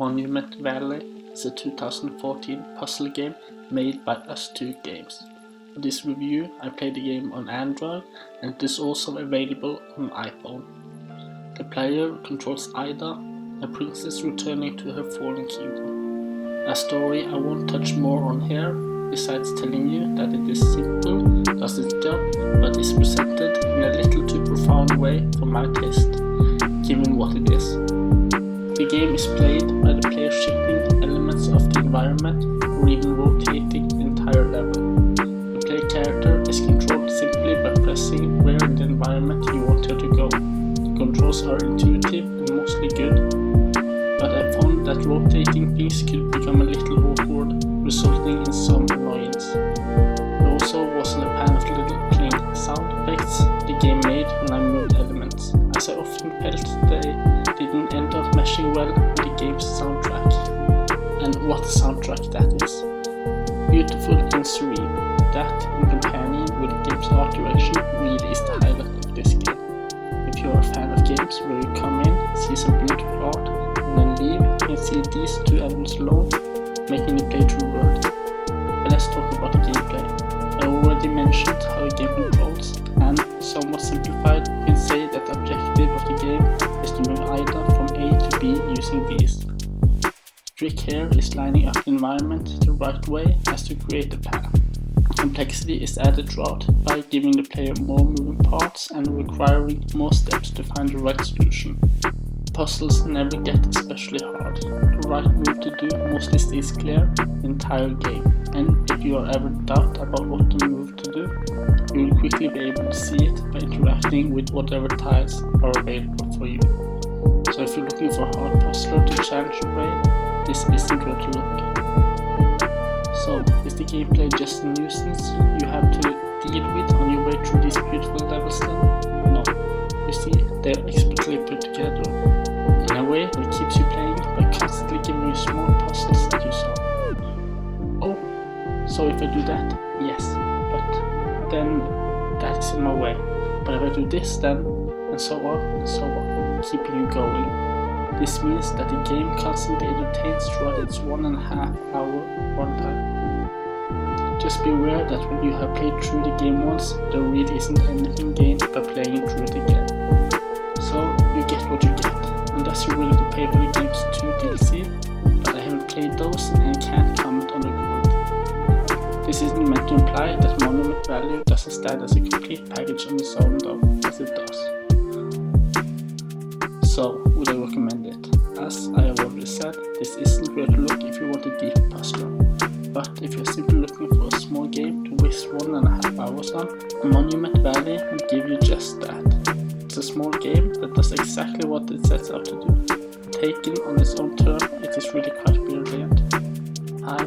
Monument Valley is a 2014 puzzle game made by UsTwo Games. For this review, I played the game on Android and it is also available on iPhone. The player controls Ida, a princess returning to her fallen kingdom. A story I won't touch more on here, besides telling you that it is simple, does its job, but is presented in a little too profound way for my taste, given what it is. The game is played by the player shifting elements of the environment or even rotating the entire level. The player character is controlled simply by pressing where in the environment you want her to go. The controls are intuitive and mostly good, but I found that rotating things could become a little awkward, resulting in some annoyance. I also wasn't a fan of the little cling sound effects the game made when I moved elements, as I often felt they didn't end up meshing well with the game's soundtrack. And what a soundtrack that is! Beautiful and serene. That, in companion with the game's art direction, really is the highlight of this game. If you are a fan of games where you come in, see some beautiful art, and then leave and see these two elements alone, making the playthrough worth it. But let's talk about the gameplay. I already mentioned how the game controls, and somewhat simplified, you can say that the objective of the game is to move Ida from A to B using these. The trick here is lining up the environment the right way as to create a path. Complexity is added throughout by giving the player more moving parts and requiring more steps to find the right solution. Puzzles never get especially hard. The right move to do mostly stays clear the entire game, and if you are ever in doubt about what to move to do, you will quickly be able to see it by interacting with whatever tiles are available for you. So if you're looking for a hard puzzler to challenge your brain, this isn't where to look. So, is the gameplay just a nuisance you have to deal with on your way through these beautiful levels then? No. You see, they are expertly put together in a way that keeps you playing by constantly giving you small puzzles that you solve. Oh, so if I do that, yes, but then that is in my way. But if I do this then, and so on, keeping you going. This means that the game constantly entertains throughout its 1.5 hour runtime. Just be aware that when you have played through the game once, there really isn't anything gained by playing through it again. So you get what you get, unless you're willing to pay for the game's 2 DLC, but I haven't played those and can't comment on the quality. This isn't meant to imply that Monument Valley doesn't stand as a complete package on its own though, as it does. So, would I recommend it? As I have already said, this isn't where to look if you want a deep puzzler. But if you're simply looking for a small game to waste 1.5 hours on, Monument Valley will give you just that. It's a small game that does exactly what it sets out to do. Taken on its own term, it is really quite brilliant. I